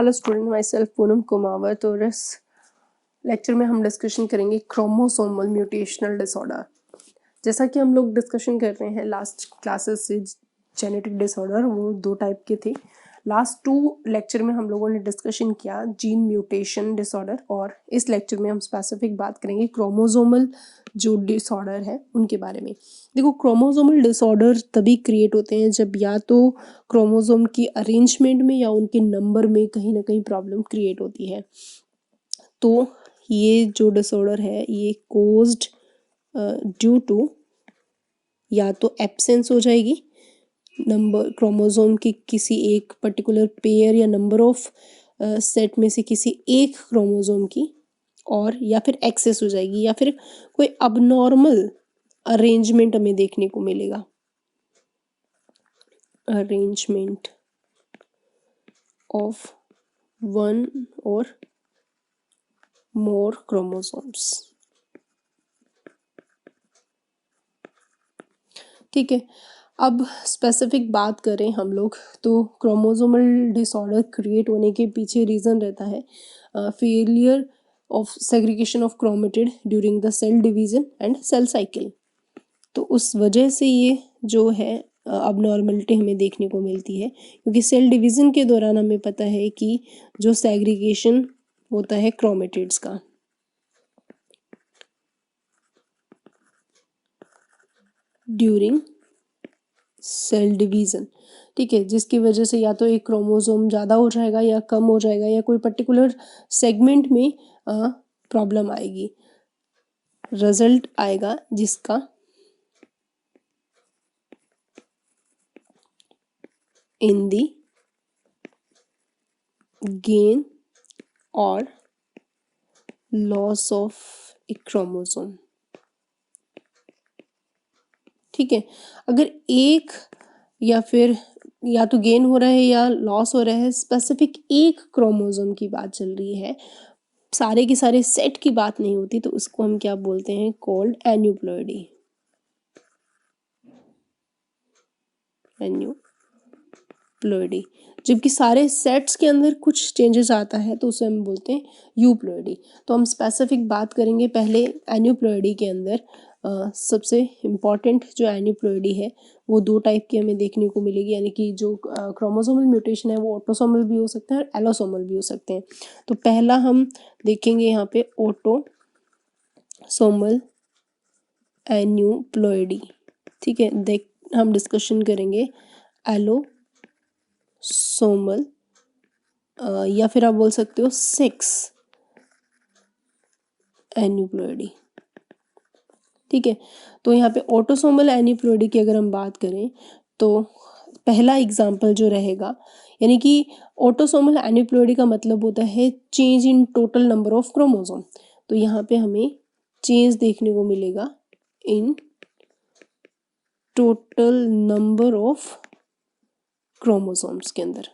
Hello student, my self Poonam Kumawat. और इस lecture में हम डिस्कशन करेंगे क्रोमोसोमल म्यूटेशनल डिसऑर्डर। जैसा कि हम लोग डिस्कशन कर रहे हैं लास्ट क्लासेस से, जेनेटिक डिसऑर्डर वो दो टाइप के थे। लास्ट 2 लेक्चर में हम लोगों ने डिस्कशन किया जीन म्यूटेशन डिसऑर्डर, और इस लेक्चर में हम स्पेसिफिक बात करेंगे क्रोमोसोमल जो डिसऑर्डर है उनके बारे में। देखो, क्रोमोसोमल डिसऑर्डर तभी क्रिएट होते हैं जब या तो क्रोमोसोम की अरेंजमेंट में या उनके नंबर में कहीं ना कहीं प्रॉब्लम क्रिएट होती है। तो ये जो डिसऑर्डर है ये कोज्ड ड्यू टू या तो एब्सेंस हो जाएगी नंबर क्रोमोसोम की किसी एक पर्टिकुलर पेयर या नंबर ऑफ सेट में से किसी एक क्रोमोसोम की, और या फिर एक्सेस हो जाएगी, या फिर कोई अबनॉर्मल अरेंजमेंट हमें देखने को मिलेगा। अरेंजमेंट ऑफ वन और मोर क्रोमोसोम्स। ठीक है, अब स्पेसिफिक बात करें हम लोग तो क्रोमोसोमल डिसऑर्डर क्रिएट होने के पीछे रीज़न रहता है failure of segregation of chromatid during the cell division and cell cycle. तो उस वजह से ये जो है अबनॉर्मलिटी हमें देखने को मिलती है, क्योंकि सेल डिवीजन के दौरान हमें पता है कि जो सेग्रीगेशन होता है क्रोमेटिड्स का, ड्यूरिंग सेल डिवीजन, ठीक है, जिसकी वजह से या तो एक क्रोमोसोम ज़्यादा हो जाएगा या कम हो जाएगा, या कोई पर्टिकुलर सेगमेंट में प्रॉब्लम आएगी, रिजल्ट आएगा जिसका इन दी गेन और लॉस ऑफ ए क्रोमोसोम। ठीक है, अगर एक या फिर या तो गेन हो रहा है या लॉस हो रहा है, स्पेसिफिक एक क्रोमोसोम की बात चल रही है, सारे के सारे सेट की बात नहीं होती, तो उसको हम क्या बोलते हैं, कॉल्ड एन्यूप्लॉइडी। एन्यूप्लॉइडी, जबकि सारे सेट्स के अंदर कुछ चेंजेस आता है तो उसे हम बोलते हैं यूप्लॉइडी। तो हम स्पेसिफिक बात करेंगे पहले एन्यूप्लॉइडी के अंदर। सबसे इम्पॉर्टेंट जो एन्यूप्लॉइडी है वो 2 टाइप की हमें देखने को मिलेगी, यानी कि जो क्रोमोसोमल म्यूटेशन है वो ऑटोसोमल भी हो सकते हैं और एलोसोमल भी हो सकते हैं। तो पहला हम देखेंगे यहाँ पे ऑटोसोमल एन्यूप्लॉइडी। ठीक है, हम डिस्कशन करेंगे एलोसोमल या फिर आप बोल सकते हो सेक्स एन्यूप्लॉइडी। ठीक है, तो यहाँ पे ऑटोसोमल एन्यूप्लॉइडी की अगर हम बात करें तो पहला एग्जाम्पल जो रहेगा, यानी कि ऑटोसोमल एन्यूप्लॉइडी का मतलब होता है change in total number of chromosome. तो यहाँ पे हमें चेंज देखने को मिलेगा in total number of chromosomes के अंदर।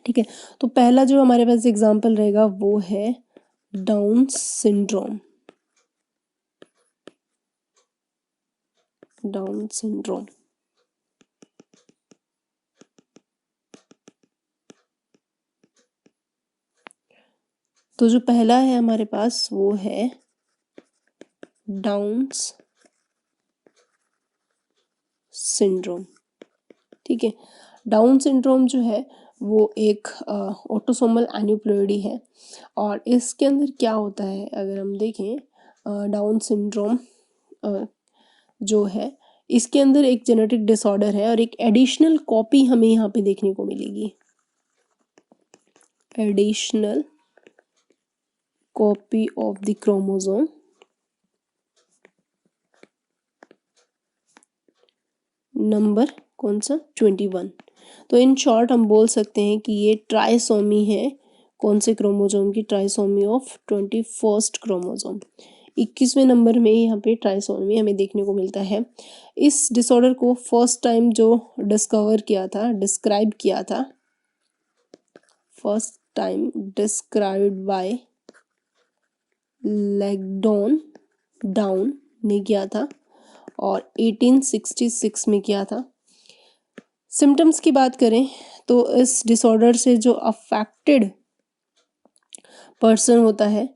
ठीक है, तो पहला जो हमारे पास एग्जाम्पल रहेगा वो है डाउन सिंड्रोम। डाउन सिंड्रोम, तो जो पहला है हमारे पास वो है डाउन्स सिंड्रोम। ठीक है, डाउन सिंड्रोम जो है वो एक ऑटोसोमल एन्यूप्लॉइडी है, और इसके अंदर क्या होता है अगर हम देखें, डाउन सिंड्रोम जो है इसके अंदर एक जेनेटिक डिसऑर्डर है और एक एडिशनल कॉपी हमें यहाँ पे देखने को मिलेगी। Additional copy of the chromosome number कौन सा, 21। तो इन शॉर्ट हम बोल सकते हैं कि ये ट्राइसोमी है। कौन से क्रोमोसोम की, ट्राइसोमी ऑफ 21st क्रोमोसोम। 21वें नंबर में यहाँ पे ट्राइसोमी हमें देखने को मिलता है। इस डिसऑर्डर को फर्स्ट टाइम जो डिस्कवर किया था, डिस्क्राइब किया था, first time described by Langdon Down ने किया था और 1866 में किया था। सिम्टम्स की बात करें तो इस डिसऑर्डर से जो अफेक्टेड पर्सन होता है,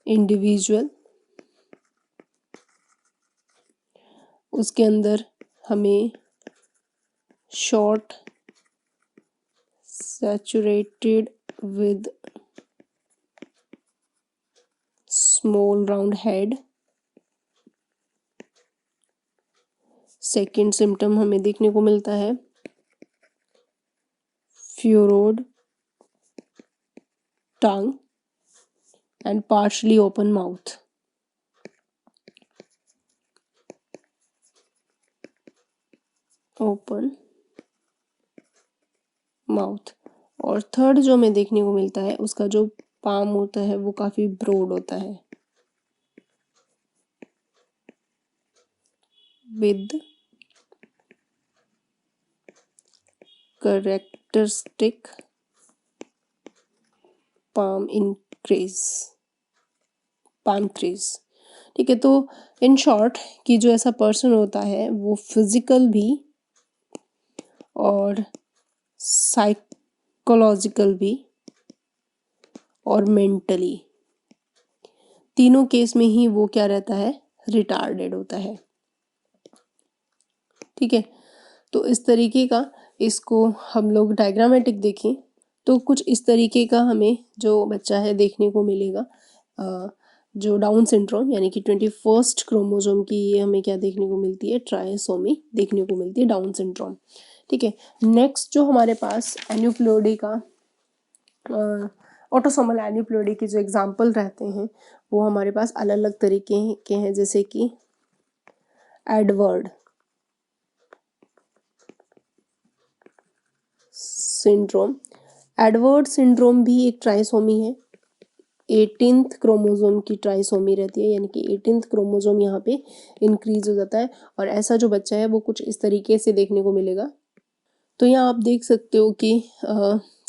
इंडिविजुअल, उसके अंदर हमें short, saturated with small round head, second symptom हमें देखने को मिलता है furrowed tongue and partially open mouth. Open mouth. और थर्ड जो हमें देखने को मिलता है, उसका जो पाम होता है वो काफी ब्रॉड होता है with characteristic palm increase, palm crease. ठीक है, तो इन शॉर्ट कि जो ऐसा पर्सन होता है वो फिजिकल भी और साइकोलॉजिकल भी और मेंटली, तीनों केस में ही वो क्या रहता है, रिटार्डेड होता है। ठीक है, तो इस तरीके का इसको हम लोग डायग्रामेटिक देखें तो कुछ इस तरीके का हमें जो बच्चा है देखने को मिलेगा। जो डाउन सिंड्रोम यानी कि 21st क्रोमोसोम की ये हमें क्या देखने को मिलती है, ट्राइसोमी देखने को मिलती है, डाउन सिंड्रोम। ठीक है, नेक्स्ट जो हमारे पास एन्यूप्लोइडी का ऑटोसोमल एन्यूप्लोइडी के जो एग्जाम्पल रहते हैं वो हमारे पास अलग अलग तरीके के हैं, जैसे कि एडवर्ड सिंड्रोम। एडवर्ड सिंड्रोम भी एक ट्राइसोमी है, 18th क्रोमोसोम की ट्राइसोमी रहती है, यानी कि 18th क्रोमोसोम यहाँ पे इंक्रीज हो जाता है और ऐसा जो बच्चा है वो कुछ इस तरीके से देखने को मिलेगा। तो यहाँ आप देख सकते हो कि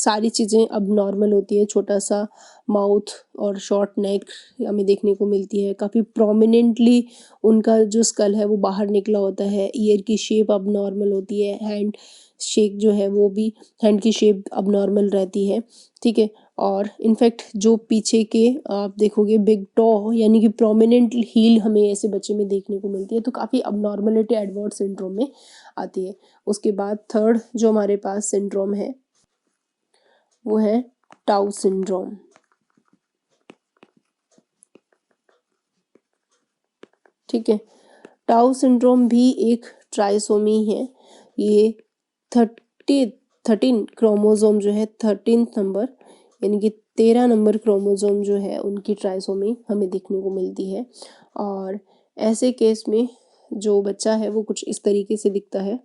सारी चीज़ें अब नॉर्मल होती है, छोटा सा माउथ और शॉर्ट नेक हमें देखने को मिलती है, काफ़ी प्रोमिनेंटली उनका जो स्कल है वो बाहर निकला होता है, ईयर की शेप अब नॉर्मल होती है, हैंड शेक जो है वो भी, हैंड की शेप अब नॉर्मल रहती है। ठीक है, और इनफैक्ट जो पीछे के आप देखोगे बिग टो यानी कि प्रोमिनेंट हील हमें ऐसे बच्चे में देखने को मिलती है, तो काफ़ी अबनॉर्मलिटी एडवर्ड सिंड्रोम में आती है। उसके बाद थर्ड जो हमारे पास सिंड्रोम है वो है टाउ सिंड्रोम। ठीक है, टाउ सिंड्रोम भी एक ट्राइसोमी है, ये 13 क्रोमोसोम जो है 13th नंबर यानी कि 13 नंबर क्रोमोसोम जो है उनकी ट्राइसोमी हमें देखने को मिलती है। और ऐसे केस में जो बच्चा है वो कुछ इस तरीके से दिखता है।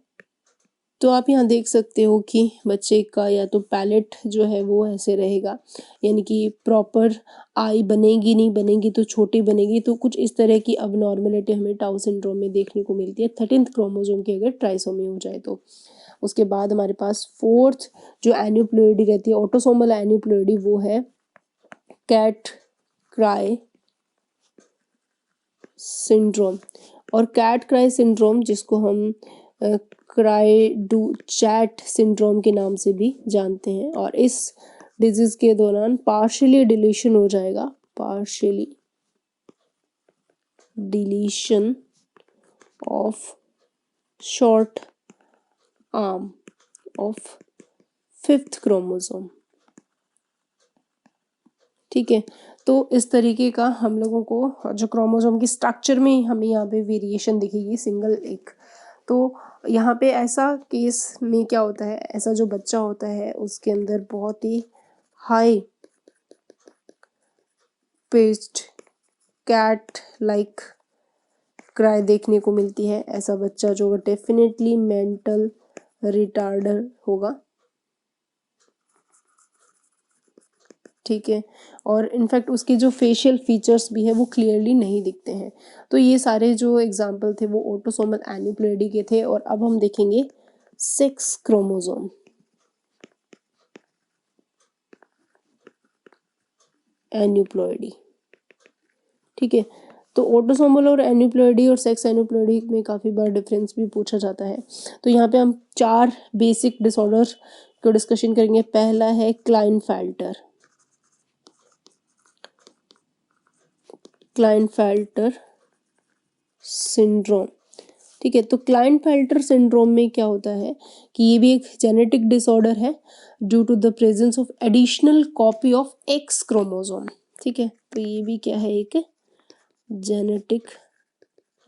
तो आप यहाँ देख सकते हो कि बच्चे का या तो पैलेट जो है वो ऐसे रहेगा, यानी कि प्रॉपर आई बनेगी नहीं बनेगी तो छोटी बनेगी, तो कुछ इस तरह की अबनॉर्मलिटी हमें टाउ सिंड्रोम में देखने को मिलती है 13th क्रोमोसोम की अगर ट्राइसोमी हो जाए तो। उसके बाद हमारे पास फोर्थ जो एन्यूप्लोइडी रहती है, ऑटोसोमल एन्यूप्लोइडी, वो है कैट क्राई सिंड्रोम। और कैट क्राई सिंड्रोम जिसको हम क्राई डू चैट सिंड्रोम के नाम से भी जानते हैं, और इस डिजीज के दौरान पार्शियली डिलीशन हो जाएगा, partially deletion of short arm of 5th chromosome. ठीक है, तो इस तरीके का हम लोगों को जो क्रोमोसोम की स्ट्रक्चर में हमें यहाँ पे वेरिएशन दिखेगी सिंगल एक। तो यहाँ पे ऐसा केस में क्या होता है, ऐसा जो बच्चा होता है उसके अंदर बहुत ही high pitched cat like cry देखने को मिलती है। ऐसा बच्चा जो डेफिनेटली मेंटल रिटार्डर होगा। ठीक है, और इनफैक्ट उसके जो फेशियल फीचर्स भी है वो क्लियरली नहीं दिखते हैं। तो ये सारे जो एग्जाम्पल थे वो ऑटोसोमल एन्यूप्लोइडी के थे। और अब हम देखेंगे 6 क्रोमोसोम एन्यूप्लोइडी। ठीक है, तो ऑटोसोमल और एन्यूप्लॉइडी और सेक्स एन्यूप्लॉइडी में काफ़ी बार डिफरेंस भी पूछा जाता है। तो यहाँ पे हम 4 बेसिक डिसऑर्डर को डिस्कशन करेंगे। पहला है क्लाइनफेल्टर सिंड्रोम। ठीक है, तो क्लाइनफेल्टर सिंड्रोम में क्या होता है कि ये भी एक जेनेटिक डिसऑर्डर है due to the presence of additional copy of X chromosome. ठीक है, तो ये भी क्या है, एक जेनेटिक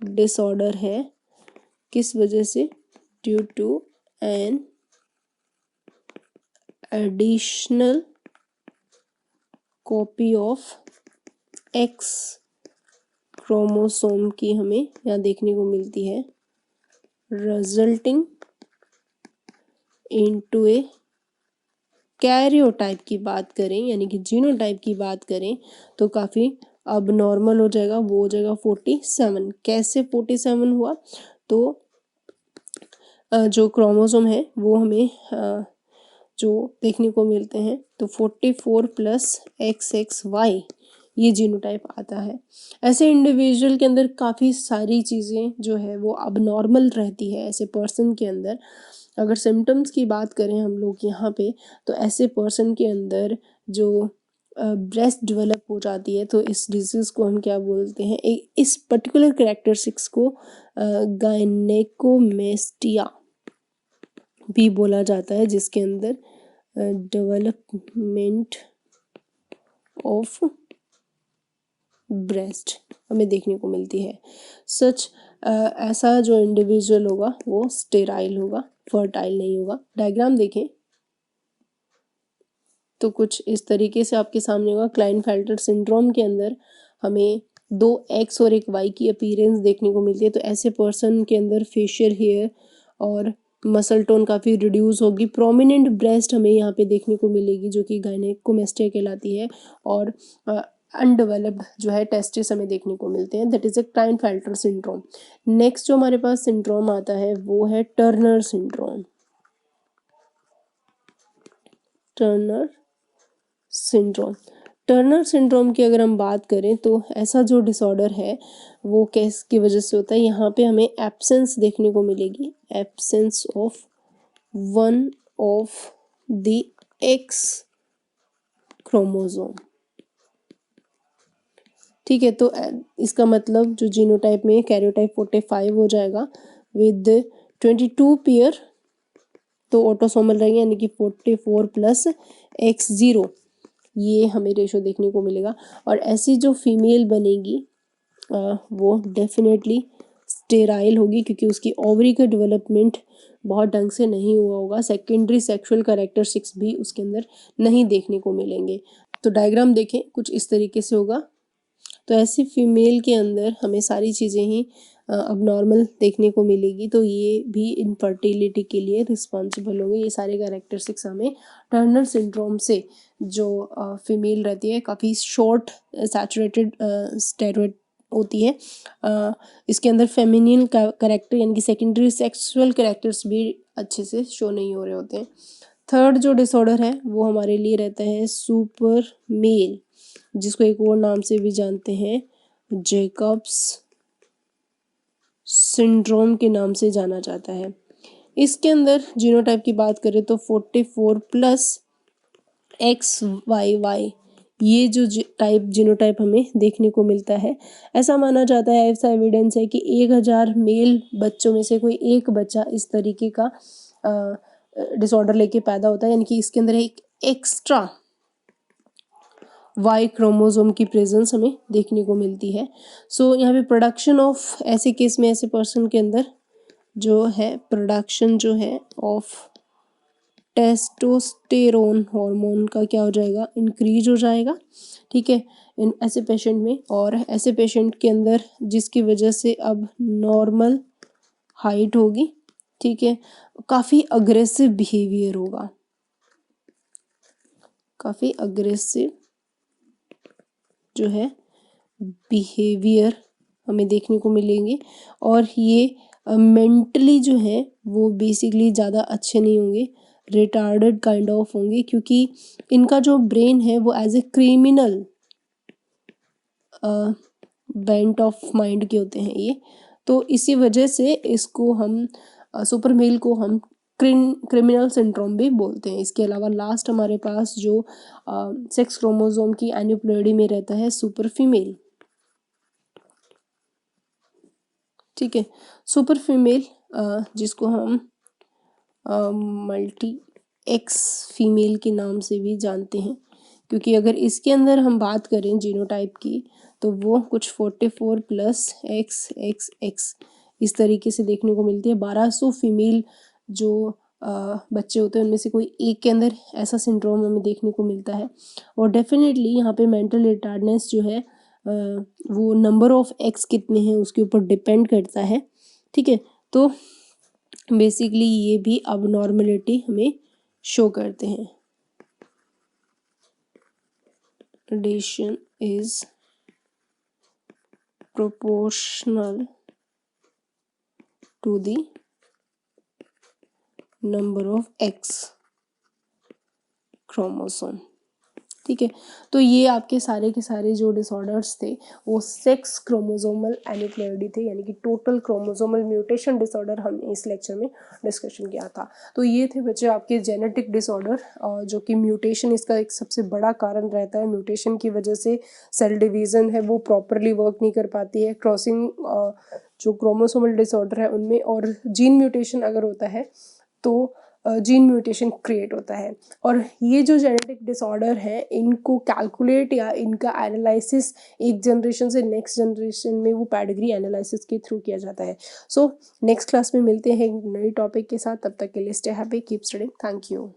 डिसऑर्डर है। किस वजह से? Due to an additional copy of X chromosome की हमें यहाँ देखने को मिलती है, रिजल्टिंग इनटू ए कैरियोटाइप की बात करें यानी कि जीनोटाइप की बात करें तो काफ़ी अब नॉर्मल हो जाएगा, वो हो जाएगा 47। कैसे 47 हुआ? तो जो क्रोमोसोम है वो हमें जो देखने को मिलते हैं तो 44 प्लस XXY ये जीनोटाइप आता है। ऐसे इंडिविजुअल के अंदर काफ़ी सारी चीज़ें जो है वो अब नॉर्मल रहती है ऐसे पर्सन के अंदर। अगर सिम्टम्स की बात करें हम लोग यहाँ पे तो ऐसे पर्सन के अंदर जो ब्रेस्ट डेवलप हो जाती है तो इस डिजीज़ को हम क्या बोलते हैं, इस पर्टिकुलर कैरेक्टरिस्टिक्स को गायनेकोमेस्टिया भी बोला जाता है, जिसके अंदर डेवलपमेंट ऑफ ब्रेस्ट हमें देखने को मिलती है। सच ऐसा जो इंडिविजुअल होगा वो स्टेराइल होगा, फर्टाइल नहीं होगा। डायग्राम देखें तो कुछ इस तरीके से आपके सामने होगा। क्लाइनफेल्टर सिंड्रोम के अंदर हमें 2 X और 1 Y की अपीयरेंस देखने को मिलती है। तो ऐसे पर्सन के अंदर फेशियल हेयर और मसल टोन काफ़ी रिड्यूस होगी। प्रोमिनेंट ब्रेस्ट हमें यहाँ पे देखने को मिलेगी जो कि गायनेकोमेस्टिया कहलाती है। और अनडेवलप्ड जो है टेस्टिस हमें देखने को मिलते हैं। That is a Klinefelter syndrome. Next जो हमारे पास सिंड्रोम आता है वो है टर्नर सिंड्रोम। टर्नर सिंड्रोम की अगर हम बात करें तो ऐसा जो डिसऑर्डर है वो किस की वजह से होता है? यहाँ पे हमें एब्सेंस देखने को मिलेगी, absence of one of the x chromosome. ठीक है, तो इसका मतलब जो जीनोटाइप में कैरियोटाइप 45 हो जाएगा विद 22 पेयर, तो ऑटोसोमल रहेंगे यानी कि 44 प्लस X0 ये हमें रेशो देखने को मिलेगा। और ऐसी जो फीमेल बनेगी वो डेफिनेटली स्टेराइल होगी क्योंकि उसकी ओवरी का डेवलपमेंट बहुत ढंग से नहीं हुआ होगा। सेकेंडरी सेक्सुअल कैरेक्टरिस्टिक्स भी उसके अंदर नहीं देखने को मिलेंगे। तो डायग्राम देखें कुछ इस तरीके से होगा। तो ऐसी फीमेल के अंदर हमें सारी चीज़ें ही अब नॉर्मल देखने को मिलेगी। तो ये भी इनफर्टिलिटी के लिए रिस्पॉन्सिबल होंगे। ये सारे कैरेक्टरिस्टिक्स हमें टर्नर सिंड्रोम से जो फीमेल रहती है काफ़ी शॉर्ट सैचुरेटेड स्टेरॉइड होती है, इसके अंदर फेमिनिन कैरेक्टर यानी कि सेकेंडरी सेक्सुअल कैरेक्टर्स भी अच्छे से शो नहीं हो रहे होते हैं। थर्ड जो डिसऑर्डर है वो हमारे लिए रहता है सुपर मेल, जिसको एक और नाम से भी जानते हैं जैकब्स सिंड्रोम के नाम से जाना जाता है। इसके अंदर जीनोटाइप की बात करें तो 44 प्लस XYY ये जो टाइप जीनोटाइप हमें देखने को मिलता है। ऐसा माना जाता है, ऐसा एविडेंस है कि 1000 मेल बच्चों में से कोई एक बच्चा इस तरीके का डिसऑर्डर लेके पैदा होता है, यानी कि इसके अंदर एक एक्स्ट्रा Y क्रोमोसोम की प्रेजेंस हमें देखने को मिलती है। सो यहाँ पे प्रोडक्शन ऑफ ऐसे केस में ऐसे पर्सन के अंदर जो है प्रोडक्शन जो है ऑफ टेस्टोस्टेरोन हार्मोन का क्या हो जाएगा, इंक्रीज हो जाएगा। ठीक है, इन ऐसे पेशेंट में। और ऐसे पेशेंट के अंदर जिसकी वजह से अब नॉर्मल हाइट होगी। ठीक है, काफ़ी अग्रेसिव बिहेवियर होगा, काफ़ी अग्रेसिव जो है बिहेवियर हमें देखने को मिलेंगे। और ये मेंटली जो है वो बेसिकली ज़्यादा अच्छे नहीं होंगे, रिटार्डेड काइंड ऑफ होंगे, क्योंकि इनका जो ब्रेन है वो as a criminal bent of mind के होते हैं ये। तो इसी वजह से इसको हम सुपर मेल को हम क्रिमिनल सिंड्रोम भी बोलते हैं। इसके अलावा लास्ट हमारे पास जो सेक्स क्रोमोसोम की एन्यूप्लॉइडी में रहता है सुपर फीमेल। ठीक है, सुपर फीमेल जिसको हम मल्टी एक्स फीमेल के नाम से भी जानते हैं, क्योंकि अगर इसके अंदर हम बात करें जीनोटाइप की तो वो कुछ 44 प्लस एक्स एक्स एक्स इस तरीके से देखने को मिलती है। 1200 फीमेल जो बच्चे होते हैं उनमें से कोई एक के अंदर ऐसा सिंड्रोम हमें देखने को मिलता है। और डेफिनेटली यहाँ पे मेंटल रिटार्डनेस जो है वो नंबर ऑफ एक्स कितने हैं उसके ऊपर डिपेंड करता है। ठीक है, तो बेसिकली ये भी अबनॉर्मलिटी हमें शो करते हैं। Addition is proportional to the number of X chromosome। ठीक है, तो ये आपके सारे के सारे जो डिसऑर्डर्स थे वो सेक्स क्रोमोसोमल एन्यूप्लॉइडी थे, यानी कि टोटल क्रोमोसोमल म्यूटेशन डिसऑर्डर हमने इस लेक्चर में डिस्कशन किया था। तो ये थे बच्चे आपके जेनेटिक डिसऑर्डर, जो कि म्यूटेशन इसका एक सबसे बड़ा कारण रहता है। म्यूटेशन की वजह से सेल डिवीज़न है वो प्रॉपरली वर्क नहीं कर पाती है। क्रॉसिंग जो क्रोमोसोमल डिसऑर्डर है उनमें, और जीन म्यूटेशन अगर होता है तो जीन म्यूटेशन क्रिएट होता है। और ये जो जेनेटिक डिसऑर्डर है इनको कैलकुलेट या इनका एनालिसिस एक जनरेशन से नेक्स्ट जनरेशन में वो पैडिग्री एनालिसिस के थ्रू किया जाता है। सो नेक्स्ट क्लास में मिलते हैं एक नई टॉपिक के साथ, तब तक के लिए stay happy, keep studying, thank you.